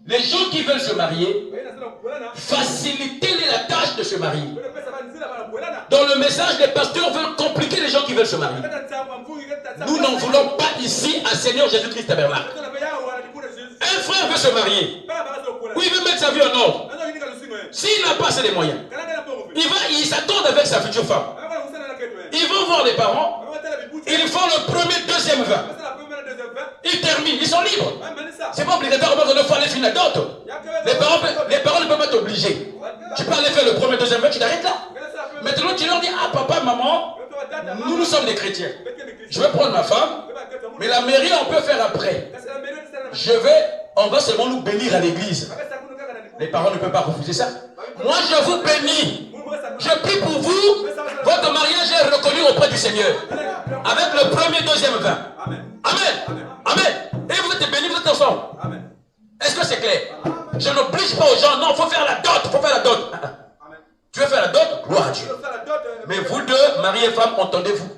Les gens qui veulent se marier, facilitez-les la tâche de se marier. Dans le message, les pasteurs veulent compliquer les gens qui veulent se marier. Nous n'en voulons pas ici à Seigneur Jésus-Christ Tabernacle. Un frère veut se marier. Oui, il veut mettre sa vie en ordre. S'il n'a pas assez de moyens, il s'attend avec sa future femme. Ils vont voir les parents. Ils font le premier, deuxième vin. Ils terminent, ils sont libres. C'est pas obligatoire de faire les filles d'autres. Les parents ne peuvent pas t'obliger. Tu peux aller faire le premier, deuxième vin, tu t'arrêtes là. Maintenant, tu leur dis, ah papa, maman, nous sommes des chrétiens. Je vais prendre ma femme, mais la mairie, on peut faire après. On va seulement nous bénir à l'église. Les parents ne peuvent pas refuser ça. Moi, je vous bénis. Je prie pour vous. Votre mariage est reconnu auprès du Seigneur. Avec le premier, deuxième vin. Amen. Amen. Et vous êtes bénis, vous êtes ensemble. Est-ce que c'est clair? Je n'oblige pas aux gens. Non, il faut faire la dot. Il faut faire la dot. Tu veux faire la dot? Gloire à Dieu. Mais vous deux, mari et femme, entendez-vous.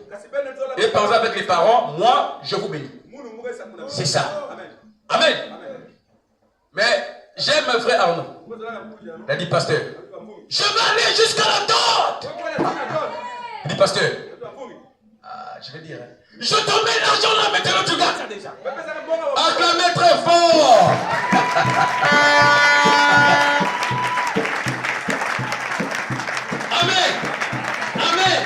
Et parlez avec les parents. Moi, je vous bénis. C'est ça. Amen. Mais j'aime mon frère Arnaud. Il a dit, pasteur, je vais aller jusqu'à la dot. Il dit, pasteur, je vais dire, je te mets l'argent là, maintenant tu gardes ça déjà. Acclamez très fort. Amen. Amen.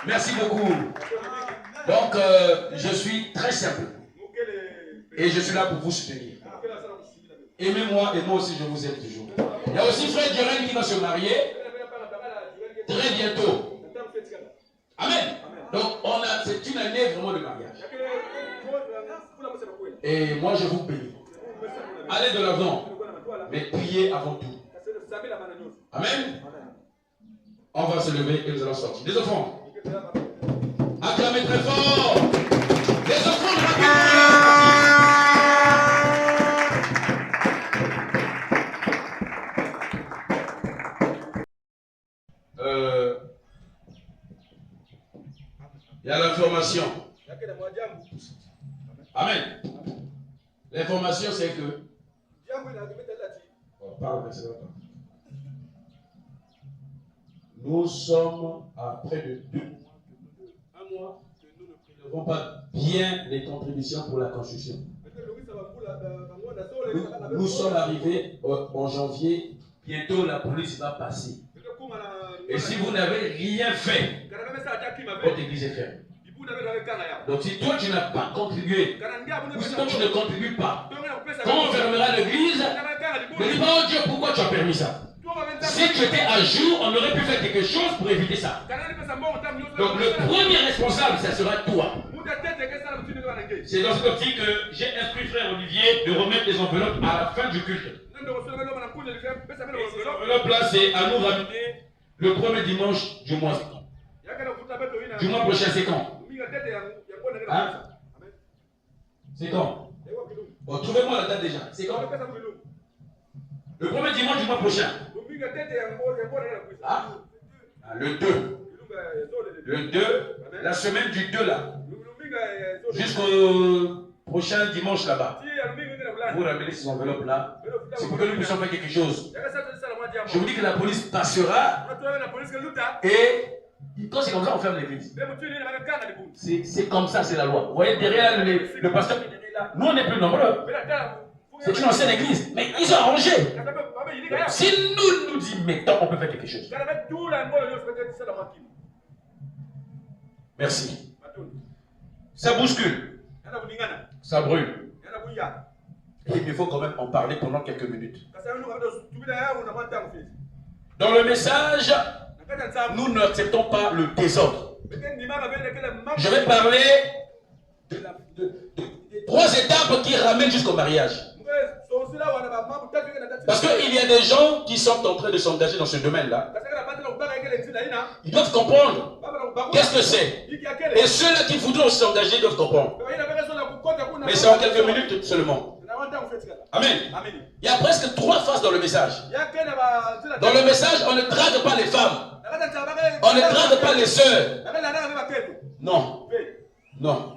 Merci beaucoup. Donc, je suis très simple. Et je suis là pour vous soutenir. Aimez-moi et moi aussi je vous aime toujours. Il y a aussi frère Djorel qui va se marier très bientôt. Amen. Donc c'est une année vraiment de mariage. Et moi je vous bénis. Allez de l'avant. Mais priez avant tout. Amen. On va se lever et nous allons sortir. Les enfants. Acclamez très fort. Les enfants de la il y a l'information. Amen. L'information, c'est que. Nous sommes à près de 2 mois, un mois, que nous ne prélevons pas bien les contributions pour la construction. Nous sommes arrivés en janvier. Bientôt, la police va passer. Et si vous n'avez rien fait, votre église est fermée. Donc si toi tu n'as pas contribué, ou si toi tu ne contribues pas, quand on fermera l'église, ne dis pas, oh Dieu, pourquoi tu as permis ça? Si tu étais à jour, on aurait pu faire quelque chose pour éviter ça. Donc le premier responsable, ça sera toi. C'est dans cette optique que j'ai instruit frère Olivier de remettre les enveloppes à la fin du culte. L'enveloppe là, c'est à nous ramener le premier dimanche du mois. Du mois prochain, c'est quand? Hein? C'est quand? Bon, trouvez-moi la date déjà. C'est quand? Le premier dimanche du mois prochain. Ah? Le 2. Le 2, la semaine du 2 là. Jusqu'au prochain dimanche là-bas. Vous ramenez ces enveloppes là. C'est pour que nous puissions faire quelque chose. Je vous dis que la police passera. Et quand c'est comme ça, on ferme l'église. C'est comme ça, c'est la loi. Vous voyez derrière le pasteur, nous on est plus nombreux. C'est une ancienne église. Mais ils ont arrangé. Si nous y mettons, on peut faire quelque chose. Merci. Ça bouscule. Ça brûle. Et il faut quand même en parler pendant quelques minutes. Dans le message, nous n'acceptons pas le désordre. Je vais parler de 3 étapes qui ramènent jusqu'au mariage. Parce qu'il y a des gens qui sont en train de s'engager dans ce domaine-là. Ils doivent comprendre qu'est-ce que c'est. Et ceux-là qui voudront s'engager doivent comprendre. Mais c'est en quelques minutes seulement. Amen. Il y a presque 3 phases dans le message. Dans le message, on ne drague pas les femmes. On ne drague pas les sœurs. Non. Non.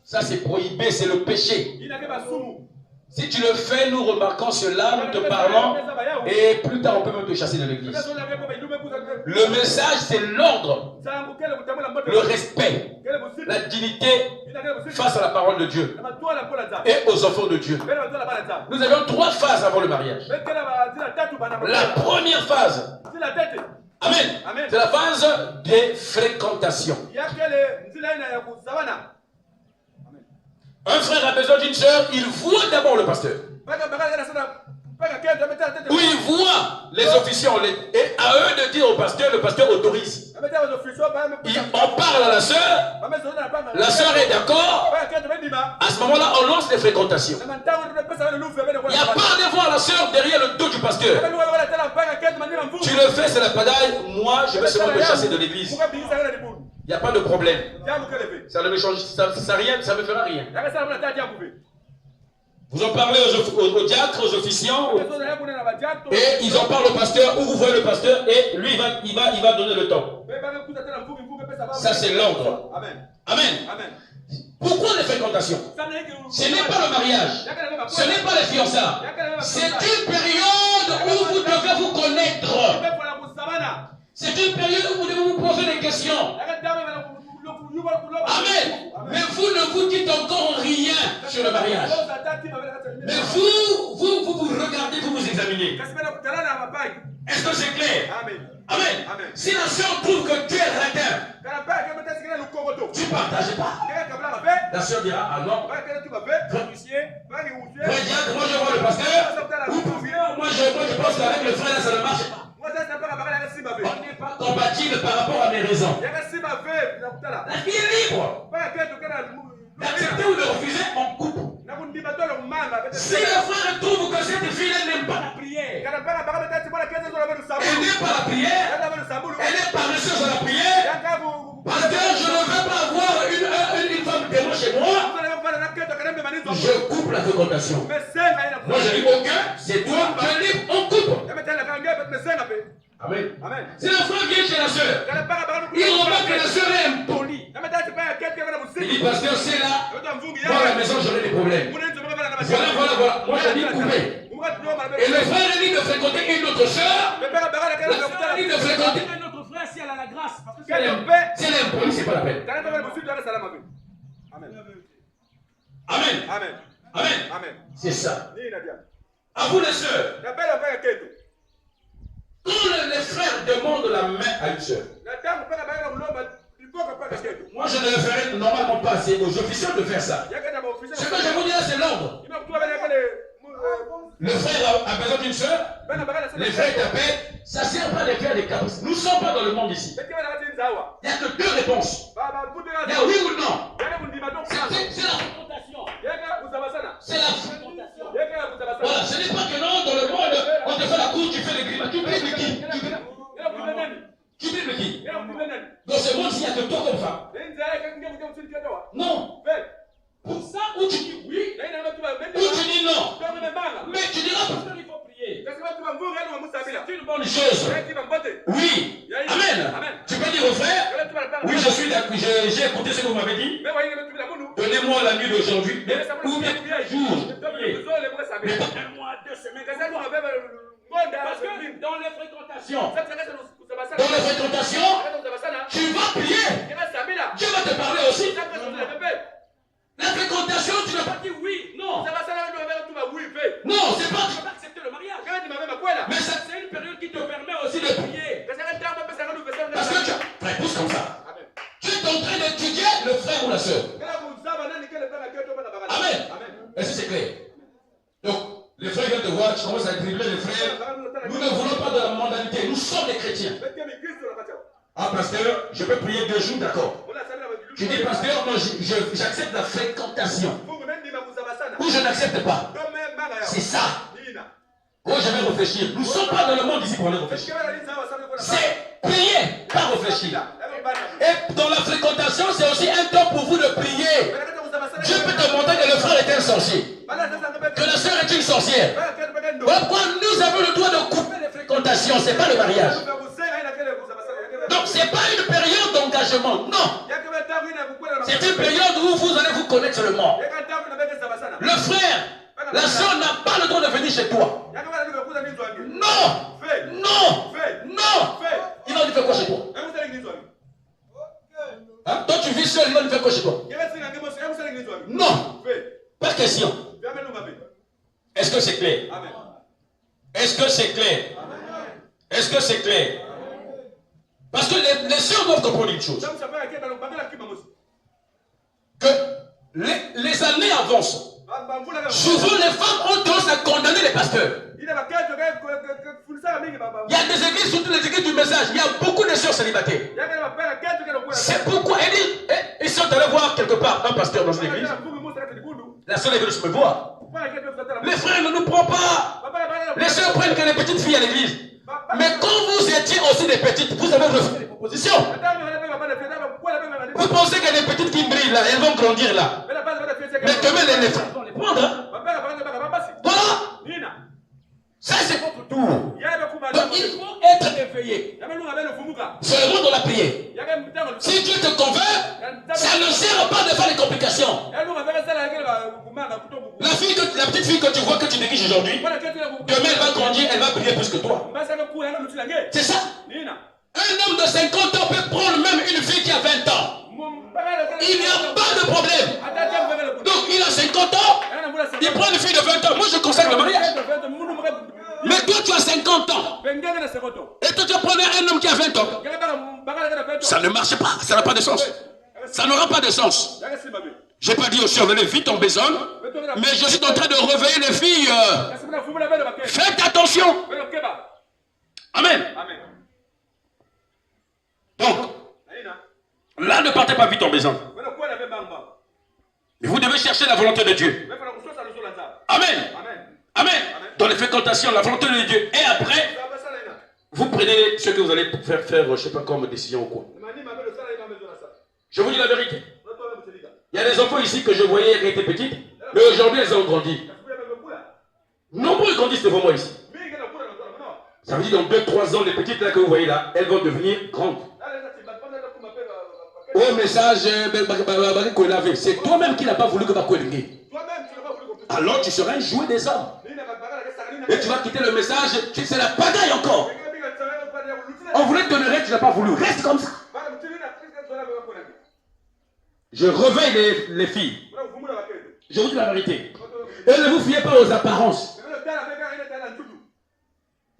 Ça c'est prohibé, c'est le péché. Si tu le fais, nous remarquons cela, nous te parlons, et plus tard on peut même te chasser de l'église. Le message c'est l'ordre, le respect, la dignité face à la parole de Dieu et aux enfants de Dieu. Nous avions 3 phases avant le mariage. La première phase, amen, c'est la phase des fréquentations. Un frère a besoin d'une soeur, il voit d'abord le pasteur. Où il voit les officiants, et à eux de dire au pasteur, le pasteur autorise. On parle à la sœur est d'accord. À ce moment-là, on lance les fréquentations. Il n'y a pas de voir la sœur derrière le dos du pasteur. Tu le fais, c'est la padaille. Moi, je vais seulement me chasser de l'église. Il n'y a pas de problème. Ça ne me change, ça me fera rien. Vous en parlez aux diacres, aux officiants, et ils en parlent au pasteur, ou vous voyez le pasteur, et lui il va donner le temps. Ça c'est l'ordre. Amen. Pourquoi les fréquentations? Ce n'est pas le mariage, ce n'est pas les fiançailles. C'est une période où vous devez vous connaître. C'est une période où vous devez vous poser des questions. Amen. Mais vous ne vous dites encore rien sur le mariage. Mais vous regardez, vous vous examinez. Est-ce que c'est clair? Amen. Si la sœur trouve que tu es radin, tu ne partages pas. La sœur dira, ah non, moi je vois le pasteur, moi je pense qu'avec le frère ça ne marche pas. On n'est pas compatible par rapport à mes raisons. La fille est libre. D'accepter ou de refuser, on coupe. Si le frère trouve que cette fille n'aime pas la prière, elle n'aime pas la prière, elle est paresseuse à la prière, parce que je ne veux pas avoir une femme témoin chez moi, je coupe la fréquentation. Moi je dis ok, c'est toi, je dis on coupe. Amen. Si le frère vient chez la soeur, il remarque que la soeur est impolie. Il dit pasteur, c'est là, moi à la maison j'aurai des problèmes. Voilà. Moi je dis couper. Et le frère dit de fréquenter une autre soeur. La soeur dit de fréquenter un autre frère si elle a la grâce. Parce que si elle est impolie, c'est pas la peine. Amen. C'est ça. À vous les sœurs. Quand les frères demandent la main à une sœur, moi je ne le ferai normalement pas, c'est aux officiels de faire ça. Ce que je vous dis là, c'est l'ordre. Le frère a besoin d'une sœur, les frères tapent, ça ne sert pas de faire des caprices. Nous ne sommes pas dans le monde ici. Il n'y a que 2 réponses. Il y a oui ou non. C'est la confrontation. C'est la confrontation. Voilà, ce n'est pas que non, dans le monde, on te fait la cour, tu fais les grimaces. Tu brimes qui? Tu brimes qui? Dans ce monde, il n'y a que toi comme femme. Non. Pour ça, ou tu dis oui, ou tu dis non. Mais tu diras parce qu'il faut prier. C'est une bonne chose. Oui. Amen. Tu peux dire au frère, oui, j'ai écouté ce que vous m'avez dit. Donnez-moi la nuit d'aujourd'hui. Ou bien jour. Mais pas un mois, 2 semaines. Parce que dans les fréquentations, tu vas prier. Dieu va te parler aussi. La fréquentation, tu n'as pas dit oui, non. Non, c'est pas que tu vas accepter le mariage. Mais c'est une période qui te permet aussi de prier. Parce que tu as pousse comme ça. Tu es en train d'étudier le frère ou la soeur. Amen. Est-ce que c'est clair? Donc, les frères viennent te voir, tu commences à dribbler les frères. Nous ne voulons pas de la mondanité, nous sommes des chrétiens. Ah, pasteur, je peux prier 2 jours, d'accord. Tu dis, pasteur, non, j'accepte la fréquentation. Ou je n'accepte pas. C'est ça. Oh, je vais réfléchir. Nous ne sommes pas dans le monde ici pour aller réfléchir. C'est prier, pas réfléchir. Et dans la fréquentation, c'est aussi un temps pour vous de prier. Dieu peut te montrer que le frère est un sorcier, que la sœur est une sorcière. Pourquoi nous avons le droit de couper les fréquentations? Ce n'est pas le mariage. Donc ce n'est pas une période d'engagement, non. C'est une période où vous allez vous connaître seulement. Le frère, la soeur n'a pas le droit de venir chez toi. Non. Non. Non. Il va lui faire quoi chez toi? Hein? Toi tu vis seul, il va lui faire quoi chez toi? Non. Pas question. Est-ce que c'est clair? Est-ce que c'est clair? Est-ce que c'est clair? Parce que les sœurs doivent comprendre une chose. Que les années avancent. Souvent les femmes ont tendance à condamner les pasteurs. Il y a des églises, surtout les églises du message, il y a beaucoup de sœurs célibataires. C'est pourquoi ils sont allés voir quelque part un pasteur dans une église. La sœur est venue me voir. Les frères ne nous prennent pas. Les sœurs prennent que les petites filles à l'église. Mais quand vous étiez aussi des petites, vous avez refusé les propositions. Vous pensez que les petites qui brillent là, elles vont grandir là. Mais demain les frères vont les prendre. Hein? Voilà. Ça c'est votre tour. Donc il faut être éveillé. Seulement dans la prière. Si Dieu te convainc, ça ne sert pas de faire des complications. La petite fille que tu vois que tu négliges aujourd'hui, demain elle va grandir, elle va briller plus que toi. C'est ça. Un homme de 50 ans peut prendre même une fille qui a 20 ans. Il n'y a pas de problème. Donc il a 50 ans, il prend une fille de 20 ans. Moi je consacre le mariage. Mais toi tu as 50 ans. Et toi tu as pris un homme qui a 20 ans. Ça ne marche pas, ça n'a pas de sens. Ça n'aura pas de sens. Je n'ai pas dit aux sœurs, venez vite en besogne. Mais je suis en train de réveiller les filles. Faites attention. Amen. Donc, là ne partez pas vite en besogne. Mais vous devez chercher la volonté de Dieu. Amen. Amen. Dans les fréquentations, la volonté de Dieu. Et après, vous prenez ce que vous allez faire, je ne sais pas comme décision ou quoi. Je vous dis la vérité. Il y a des enfants ici que je voyais qui étaient petites, mais aujourd'hui elles ont grandi. Nombreux grandissent devant moi ici. Ça veut dire dans 2-3 ans, les petites là que vous voyez là, elles vont devenir grandes. Au message, c'est toi-même qui n'as pas voulu que Bakoelingue. Alors tu seras un jouet des hommes. Et tu vas quitter le message, c'est la pagaille encore. On voulait te donner, tu n'as pas voulu. Reste comme ça. Je réveille les filles. Je vous dis la vérité. Et ne vous fiez pas aux apparences.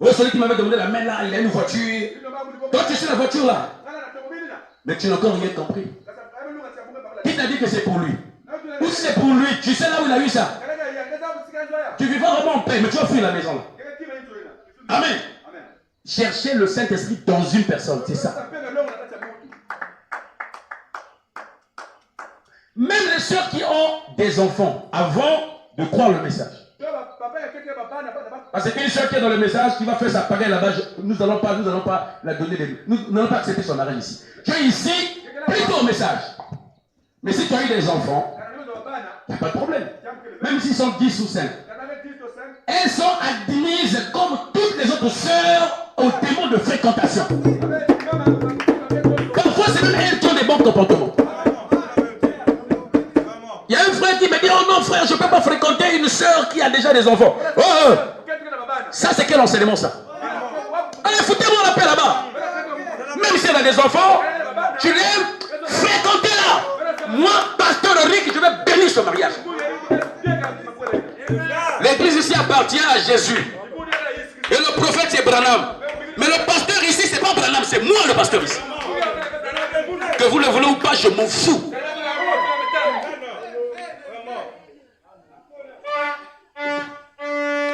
Oh, celui qui m'avait demandé la main là, il a une voiture. Toi, tu sais la voiture là. Mais tu n'as encore rien compris. Qui t'a dit que c'est pour lui? Ou c'est pour lui? Tu sais là où il a eu ça? Tu vivras vraiment en paix, mais tu vas fuir la maison là. Amen. Cherchez le Saint-Esprit dans une personne, c'est ça. Même les sœurs qui ont des enfants, avant de croire le message. Parce qu'une sœur qui est dans le message, qui va faire sa pagaille là-bas, nous n'allons pas la donner, nous n'allons pas accepter son mariage ici. Tu es ici, plutôt au message. Mais si tu as eu des enfants, il n'y a pas de problème. Même s'ils sont 10 ou 5. Elles sont admises comme toutes les autres sœurs au démon de fréquentation. Parfois, c'est même elles qui ont des bons comportements. Il y a un frère qui me dit, oh non frère, je ne peux pas fréquenter une sœur qui a déjà des enfants. Oh, ça c'est quel enseignement ça? Allez, foutez-moi la paix là-bas. Même si elle a des enfants, tu l'aimes, fréquentez-la. Moi, pasteur Rick, je vais bénir ce mariage. L'église ici appartient à Jésus. Et le prophète c'est Branham. Mais le pasteur ici, c'est pas Branham, c'est moi le pasteur ici. Que vous le voulez ou pas, je m'en fous.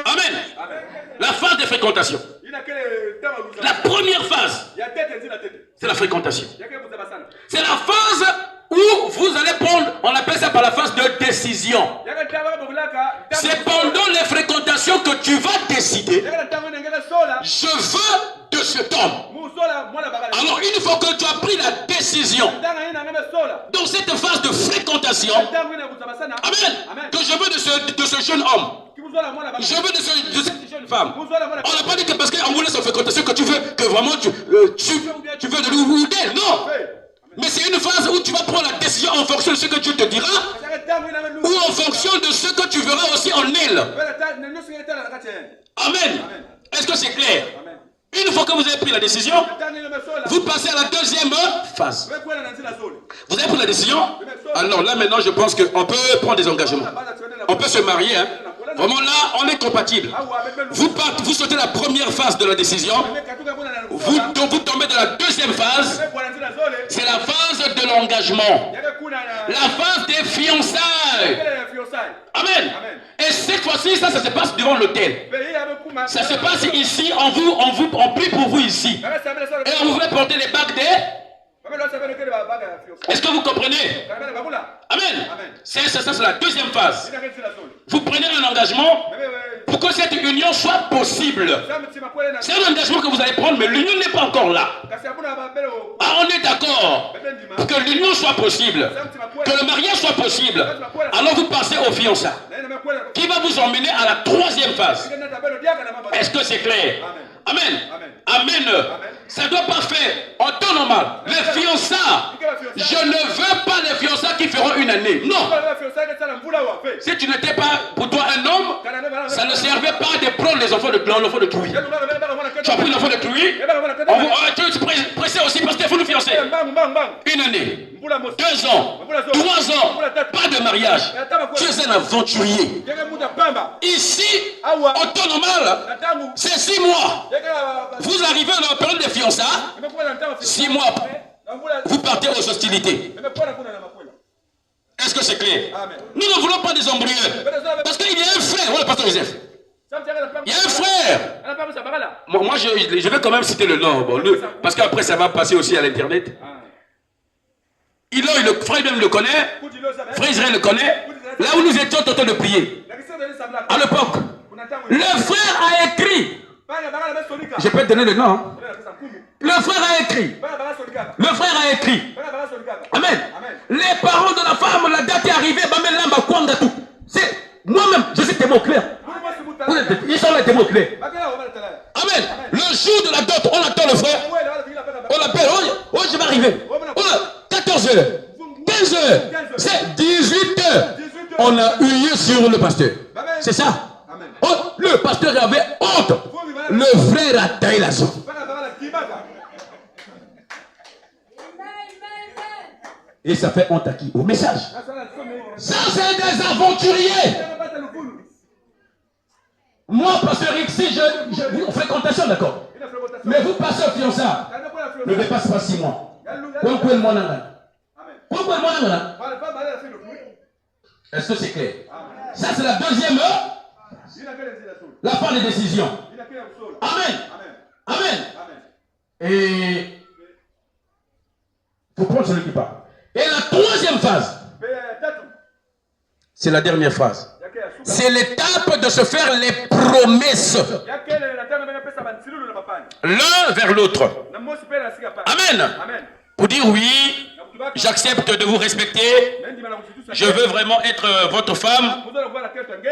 Amen. La phase de fréquentation. La première phase, c'est la fréquentation. C'est la phase où vous allez prendre, on appelle ça par la phase de décision. C'est pendant les fréquentations que tu vas décider, je veux de cet homme. Alors une fois que tu as pris la décision, dans cette phase de fréquentation, amen, que je veux de ce jeune homme, je veux de cette jeune femme. On n'a pas dit que parce qu'on voulait sa fréquentation que tu veux que vraiment tu veux de lui ou d'elle, non. Mais c'est une phase où tu vas prendre la décision en fonction de ce que Dieu te dira ou en fonction de ce que tu verras aussi en elle. Amen. Est-ce que c'est clair? Une fois que vous avez pris la décision, vous passez à la deuxième phase. Vous avez pris la décision? Alors là maintenant je pense qu'on peut prendre des engagements. On peut se marier. Hein? Vraiment là on est compatible. Vous sautez la première phase de la décision. Vous tombez dans la deuxième phase. C'est la phase de l'engagement. La phase des fiançailles. Amen. Et cette fois-ci, ça se passe devant l'autel. Ça se passe ici, on prie pour vous ici. Et on vous fait porter les bagues des... Est-ce que vous comprenez? Amen. Ça c'est la deuxième phase. Vous prenez un engagement pour que cette union soit possible. C'est un engagement que vous allez prendre, mais l'union n'est pas encore là. Ah, on est d'accord. Pour que l'union soit possible, que le mariage soit possible, alors vous passez aux fiançailles, qui va vous emmener à la troisième phase. Est-ce que c'est clair? Amen. Amen. Ça ne doit pas faire en temps normal. Les fiançailles, je ne veux pas les fiançailles qui feront une année. Non. Si tu n'étais pas pour toi un homme, ça ne servait pas de prendre les enfants de Trouille. Tu as pris l'enfant de Trouille. Tu es pressé aussi parce qu'il faut nous fiancer. Une année, 2 ans, 3 ans, pas de mariage. Tu es un aventurier. Ici, en temps normal, c'est 6 mois. Vous arrivez à la période des fiançailles, 6 mois après, vous partez aux hostilités. Est-ce que c'est clair? Nous ne voulons pas des embryons. Parce qu'il y a un frère, voilà, pasteur Joseph. Il y a un frère. Moi je vais quand même citer le nom. Bon, parce qu'après, ça va passer aussi à l'internet. Le frère même le connaît. Frère Israël le connaît. Là où nous étions en train de prier. À l'époque, le frère a écrit. Je peux te donner le nom. Hein? Le frère a écrit. Le frère a écrit. Amen. Les parents de la femme, la date est arrivée. C'est moi-même, je suis témoin clair. Ils sont les témoins clairs. Amen. Le jour de la dot, on attend le frère. On l'appelle. Oh, je vais arriver. 14h, 15h, c'est 18h. On a hué sur le pasteur. C'est ça. Oh, le pasteur avait honte. Le frère a taillé la zone. Et ça fait honte à qui? Au message. Ça, c'est des aventuriers. Moi, pasteur X, en fréquentation, d'accord. Mais vous passez au fiançailles. Ne dépasse pas 6 mois. Est-ce que c'est clair? Ça, c'est la deuxième heure. La fin des décisions. Amen. Amen. Et il faut prendre celui qui parle. Et la troisième phase, c'est la dernière phase. C'est l'étape de se faire les promesses. L'un vers l'autre. Amen. Pour dire oui, j'accepte de vous respecter. Je veux vraiment être votre femme.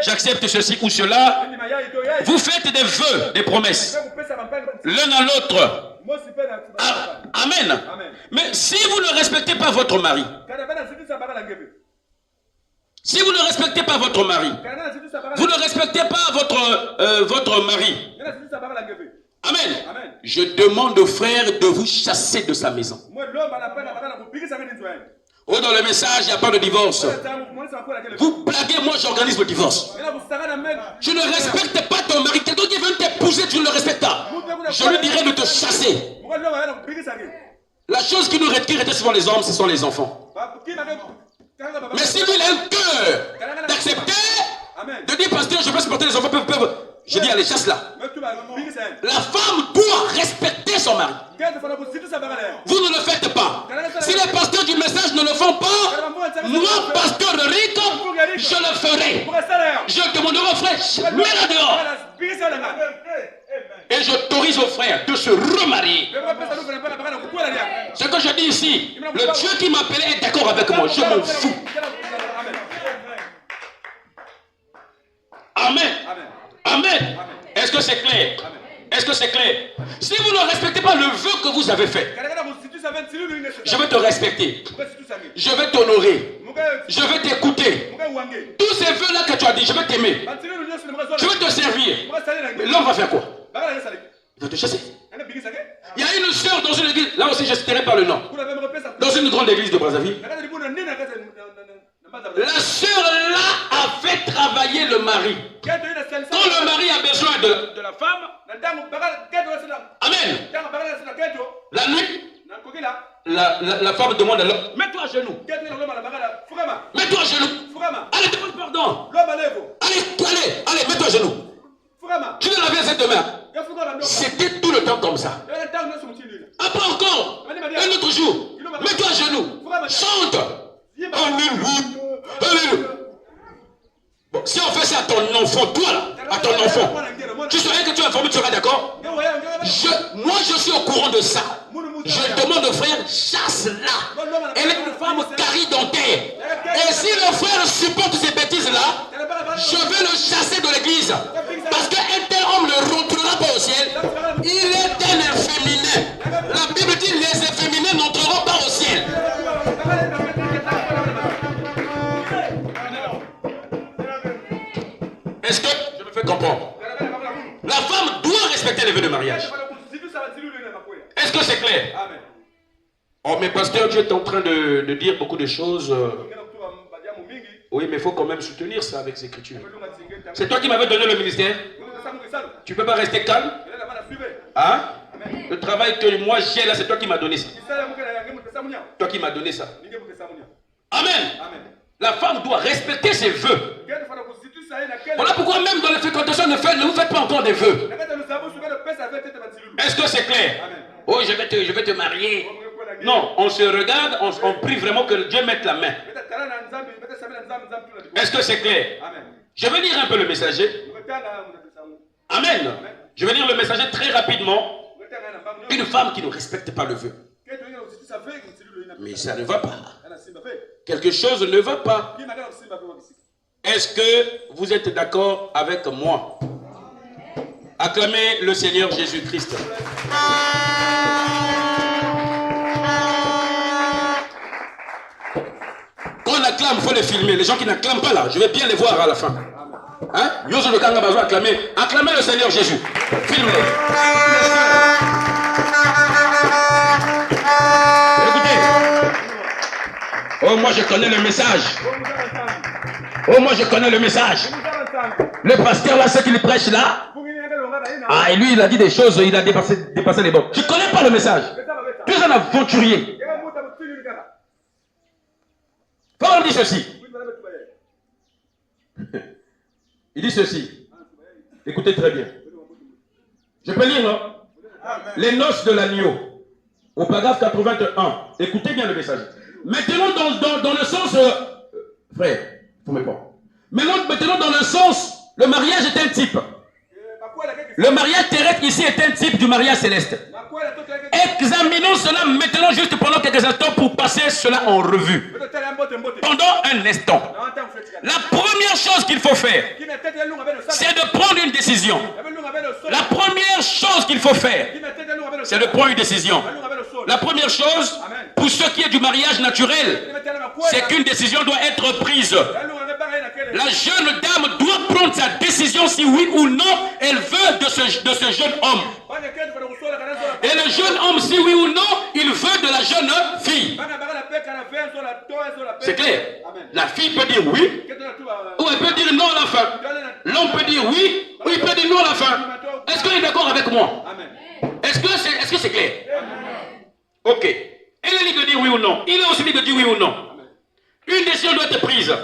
J'accepte ceci ou cela. Vous faites des vœux, des promesses. L'un à l'autre. Amen. Mais si vous ne respectez pas votre mari, si vous ne respectez pas votre mari, vous ne respectez pas votre mari. Amen. Je demande au frère de vous chasser de sa maison. Oh, dans le message, il n'y a pas de divorce. Vous blaguez, moi j'organise le divorce. Je ne respecte pas ton mari. Quelqu'un qui veut t'épouser, tu ne le respectes pas. Je lui dirais de te chasser. La chose qui nous retire souvent les hommes, ce sont les enfants. Mais si lui il a un cœur d'accepter, de dire pasteur, je peux supporter les enfants, je dis allez, chasse là. La femme doit respecter son mari. Vous ne le faites pas. Si les pasteurs du message ne le font pas, moi, pasteur Rico, je le ferai. Je demanderai au frère, mets-la dehors. Et j'autorise au frère de se remarier. Ce que je dis ici, le Dieu qui m'appelait est d'accord avec moi. Je m'en fous. Amen. Amen. Est-ce que c'est clair? Est-ce que c'est clair? Si vous ne respectez pas le vœu que vous avez fait, Je vais te respecter. Je vais t'honorer. Je vais t'écouter. Tous ces vœux-là que tu as dit, je vais t'aimer. Je vais te servir. Mais l'homme va faire quoi? Il va te chasser. Il y a une sœur dans une église, là aussi je citerai pas le nom, dans une grande église de Brazzaville. La sœur là a fait travailler le mari. Quand le mari a besoin de la femme, amen. La nuit, la femme demande à l'homme, mets-toi à genoux. Mets-toi à genoux. Allez, demande pardon. Allez, mets-toi à genoux. Tu ne l'avais cette main. C'était tout le temps comme ça. Après encore, un autre jour, mets-toi à genoux. Chante. Alléluia. Alléluia. Bon, si on fait ça à ton enfant, toi là, à ton enfant, tu saurais que tu es informé, tu seras d'accord? Moi je suis au courant de ça. Je demande au frère, chasse-la. Elle est une femme caridentaire. Et si le frère supporte ces bêtises-là, je vais le chasser de l'église. Parce qu'un tel homme ne rentrera pas au ciel. Il est un efféminé. La Bible dit les efféminés n'entreront pas au ciel. Est-ce que je me fais comprendre? La femme doit respecter les vœux de mariage. Est-ce que c'est clair? Oh, mais pasteur, tu es en train de dire beaucoup de choses. Oui, mais il faut quand même soutenir ça avec ces écritures. C'est toi qui m'avais donné le ministère. Tu ne peux pas rester calme. Hein? Le travail que moi j'ai là, c'est toi qui m'as donné ça. Toi qui m'as donné ça. Amen. La femme doit respecter ses vœux. Voilà pourquoi même dans les fréquentations ne vous faites pas encore des vœux. Est-ce que c'est clair? Oh, je vais te marier. Non, on se regarde, on prie vraiment que Dieu mette la main. Est-ce que c'est clair? Je vais lire un peu le messager. Amen. Je vais lire le messager très rapidement. Une femme qui ne respecte pas le vœu. Mais ça ne va pas. Quelque chose ne va pas. Est-ce que vous êtes d'accord avec moi? Acclamez le Seigneur Jésus-Christ. Quand on acclame, il faut les filmer. Les gens qui n'acclament pas là, je vais bien les voir à la fin. Hein? Yozo le Kanga Bazo acclamez. Acclamez le Seigneur Jésus. Filmez. Écoutez. Oh, moi je connais le message. Oh, moi je connais le message. Le pasteur là, ce qu'il prêche là. Ah, et lui il a dit des choses, il a dépassé les bords. Je ne connais pas le message. Tu es un aventurier. Paul dit ceci. Il dit ceci. Écoutez très bien. Je peux lire, non? Les noces de l'agneau. Au paragraphe 81. Écoutez bien le message. Maintenant dans le sens... frère, il faut me prendre. Maintenant dans le sens... Le mariage est un type. Le mariage terrestre ici est un type du mariage céleste. Examinons cela maintenant juste pendant quelques instants pour passer cela en revue. Pendant un instant. La première chose qu'il faut faire, c'est de prendre une décision. La première chose qu'il faut faire, c'est de prendre une décision. La première chose, pour ce qui est du mariage naturel, c'est qu'une décision doit être prise. La jeune dame doit prendre sa décision si oui ou non elle veut de ce jeune homme. Et le jeune homme, si oui ou non, il veut de la jeune fille. C'est clair. La fille peut dire oui, ou elle peut dire non à la fin. L'homme peut dire oui, ou il peut dire non à la fin. Est-ce qu'il est d'accord avec moi? Est-ce que c'est clair? Ok. Elle est libre de dire oui ou non. Il est aussi libre de dire oui ou non. Une décision doit être prise.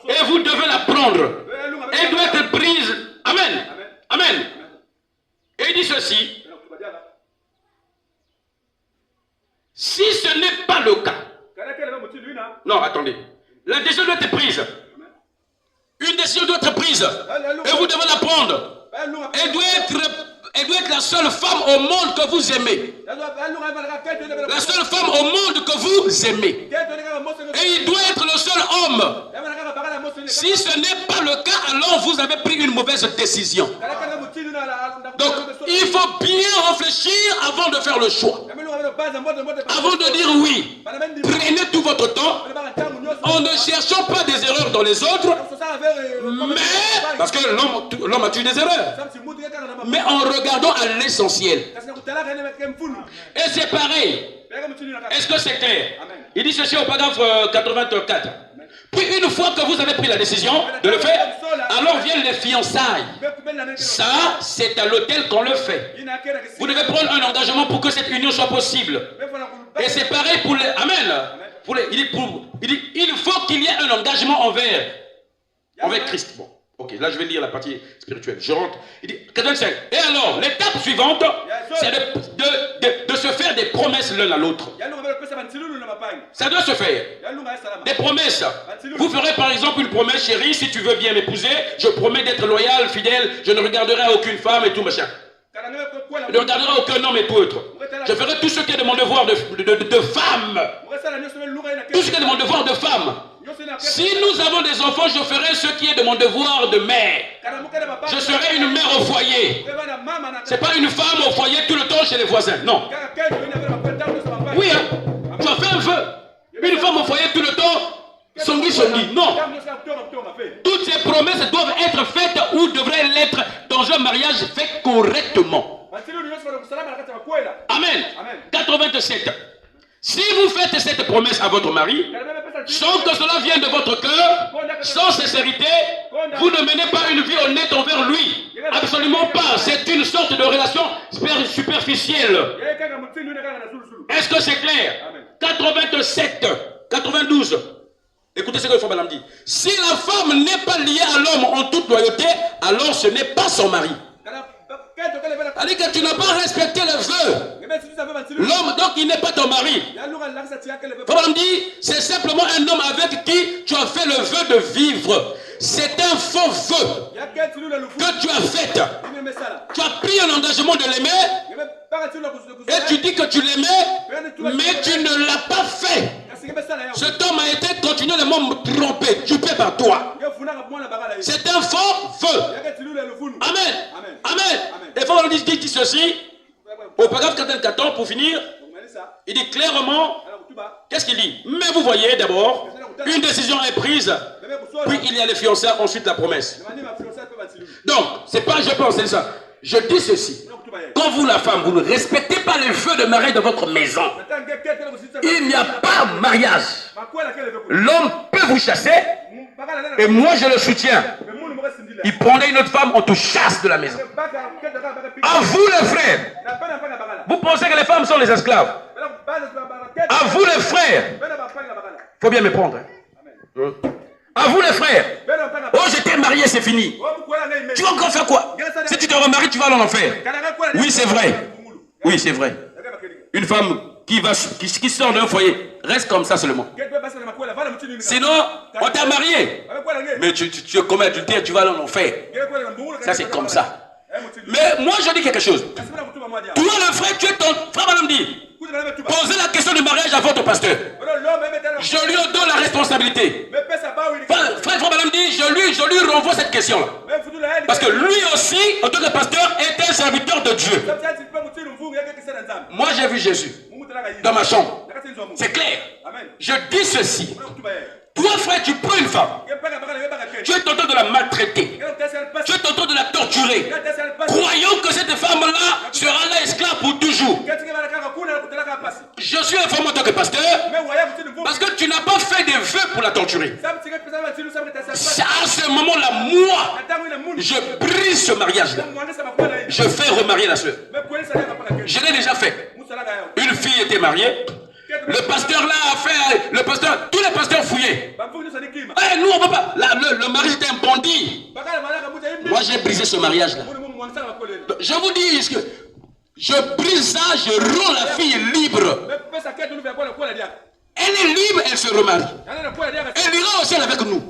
Et vous devez la prendre. Elle doit être prise. Amen. Amen. Et il dit ceci. Si ce n'est pas le cas. Non, attendez. La décision doit être prise. Une décision doit être prise. Et vous devez la prendre. Elle doit être la seule femme au monde que vous aimez. La seule femme au monde que vous aimez. Et il doit être le seul homme. Si ce n'est pas le cas, alors vous avez pris une mauvaise décision. Donc, il faut bien réfléchir avant de faire le choix. Avant de dire oui, prenez tout votre temps en ne cherchant pas des erreurs dans les autres, mais, parce que l'homme a tué des erreurs, mais en regardant à l'essentiel. Et c'est pareil. Est-ce que c'est clair? Il dit ceci au paragraphe 84. Puis une fois que vous avez pris la décision de le faire, alors viennent les fiançailles. Ça, c'est à l'autel qu'on le fait. Vous devez prendre un engagement pour que cette union soit possible. Et c'est pareil pour les... Amen. Il dit, il faut qu'il y ait un engagement envers Christ. Bon, ok, là je vais lire la partie spirituelle. Je rentre. Il dit, 85. Et alors, l'étape suivante, c'est de se faire des promesses l'un à l'autre. Ça doit se faire. Des promesses. Vous ferez par exemple une promesse, chérie, si tu veux bien m'épouser, je promets d'être loyal, fidèle, je ne regarderai à aucune femme et tout machin. Je ne regarderai à aucun homme et tout autre. Je ferai tout ce qui est de mon devoir de femme. Tout ce qui est de mon devoir de femme. Si nous avons des enfants, je ferai ce qui est de mon devoir de mère. Je serai une mère au foyer. Ce n'est pas une femme au foyer tout le temps chez les voisins. Non. Oui, hein. Tu as fait un vœu. Une femme au foyer tout le temps, songi. Non. Toutes ces promesses doivent être faites ou devraient l'être dans un mariage fait correctement. Amen. 87. Si vous faites cette promesse à votre mari, sans que cela vienne de votre cœur, sans sincérité, vous ne menez pas une vie honnête envers lui. Absolument pas. C'est une sorte de relation superficielle. Est-ce que c'est clair? 87, 92. Écoutez ce que le frère Balaam dit. Si la femme n'est pas liée à l'homme en toute loyauté, alors ce n'est pas son mari. C'est-à-dire que tu n'as pas respecté le vœu. L'homme, donc, il n'est pas ton mari. Frère dit, c'est simplement un homme avec qui tu as fait le vœu de vivre. C'est un faux vœu que tu as fait. Tu as pris un engagement de l'aimer et tu dis que tu l'aimais, mais tu ne l'as pas fait. Cet homme a été continuellement trompé, dupé par toi. C'est un faux vœu. Amen. Amen. Et il faut dire ceci, au paragraphe 94, pour finir, il dit clairement, qu'est-ce qu'il dit? Mais vous voyez d'abord, une décision est prise, puis il y a les fiançailles, ensuite la promesse. Donc, c'est pas je pense, c'est ça. Je dis ceci. Quand vous, la femme, vous ne respectez pas les vœux de mariage de votre maison, il n'y a pas mariage. L'homme peut vous chasser, et moi je le soutiens. Il prendrait une autre femme, on te chasse de la maison. À vous les frères. Vous pensez que les femmes sont les esclaves? À vous les frères. Il faut bien me prendre. À vous les frères. Oh, j'étais marié, c'est fini. Tu vas encore faire quoi? Si tu te remaries, tu vas aller en enfer. Oui, c'est vrai. Oui, c'est vrai. Une femme qui sort d'un foyer, reste comme ça seulement. Sinon, on t'a marié. Mais tu commets adultère, tu vas aller en enfer. Ça, c'est comme ça. Mais moi, je dis quelque chose. Toi, le frère, tu es ton frère, madame dit. Posez la question du mariage à votre pasteur. Je lui donne la responsabilité. Frère, madame dit, je lui renvoie cette question-là. Parce que lui aussi, en tant que pasteur, est un serviteur de Dieu. Moi, j'ai vu Jésus dans ma chambre. C'est clair. Je dis ceci. Toi, frère, tu prends une femme. Tu es en train de la maltraiter. Tu es en train de la torturer. Croyons que cette femme-là sera là esclave pour toujours. Je suis informé en tant que pasteur parce que tu n'as pas fait des vœux pour la torturer. À ce moment-là, moi, je brise ce mariage-là. Je fais remarier la soeur. Je l'ai déjà fait. Une fille était mariée. Le pasteur là a fait, tous les pasteurs fouillaient. Eh, nous on ne peut pas. Là, le mari était un bandit. Moi j'ai brisé ce mariage là. Je vous dis que je brise ça, je rends la fille libre. Elle est libre, elle se remarie. Elle ira au ciel avec nous.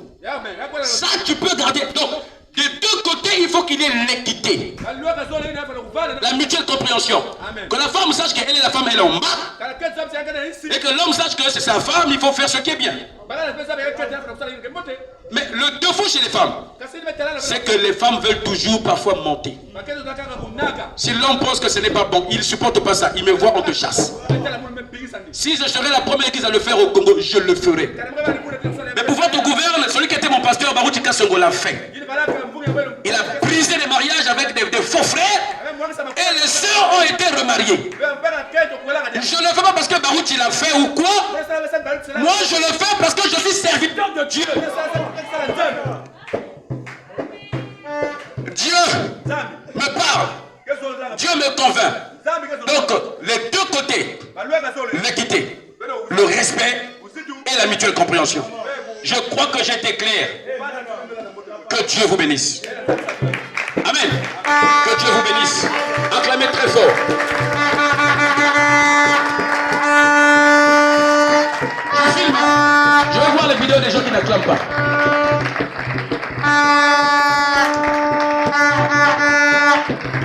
Ça tu peux garder. Donc, de deux côtés, il faut qu'il y ait l'équité. La mutuelle compréhension. Que la femme sache qu'elle est la femme, elle est en bas. Et que l'homme sache que c'est sa femme, il faut faire ce qui est bien. Mais le défaut chez les femmes, c'est que les femmes veulent toujours parfois monter. Si l'homme pense que ce n'est pas bon, il ne supporte pas ça. Il me voit, on te chasse. Si je serais la première église à le faire au Congo, je le ferai. Mais pour votre gouverne, celui qui était mon pasteur, Baruti Kassongo, l'a fait. Il a brisé les mariages avec des faux frères et les sœurs ont été remariées. Je ne le fais pas parce que Baruti l'a fait ou quoi. Moi, je le fais parce que je suis serviteur de Dieu. Dieu me parle. Dieu me convainc. Donc, les deux côtés, l'équité, le respect et la mutuelle compréhension. Je crois que j'étais clair. Que Dieu vous bénisse. Amen. Que Dieu vous bénisse. Acclamez très fort. Je filme. Je vais voir les vidéos des gens qui n'acclament pas.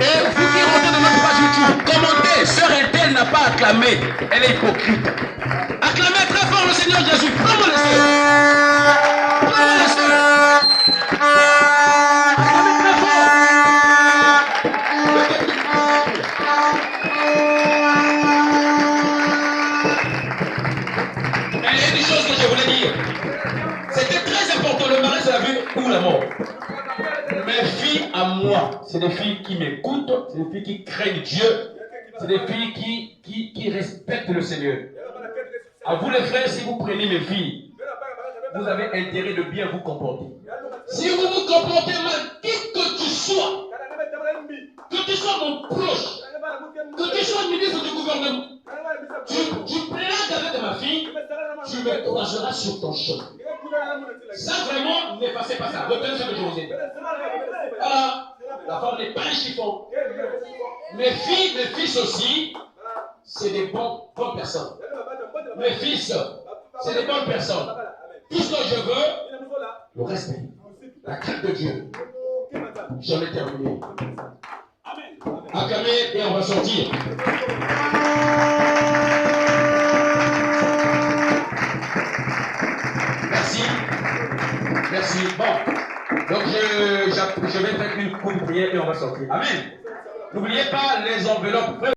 Et vous qui rentrez dans notre page YouTube, commentez. Sœur Intel n'a pas acclamé. Elle est hypocrite. Acclamez très fort le Seigneur Jésus. Comment le Seigneur? Comment le Seigneur? Acclamez très fort. Il y a une chose que je voulais dire. C'était très important. Le mariage, c'est la vie ou la mort. Mes filles à moi, c'est des filles qui m'écoutent, c'est des filles qui craignent Dieu, c'est des filles qui respectent le Seigneur. À vous les frères, si vous prenez mes filles, vous avez intérêt de bien vous comporter. Si vous vous comportez mal, qui que tu sois mon proche, que tu sois ministre du gouvernement, tu plaides avec ma fille, tu me courageras sur ton chemin. Ça vraiment, n'effacez pas ça. Retenez ce que je vous ai dit. Voilà, la femme n'est pas un chiffon. Mes filles, mes fils aussi, c'est des bonnes personnes. Mes fils, c'est des bonnes personnes. Tout ce que je veux, le respect, la crainte de Dieu. J'en ai terminé. Acclamez et on va sortir. Merci. Merci. Bon. Donc je vais faire une courte prière et on va sortir. Amen. N'oubliez pas les enveloppes.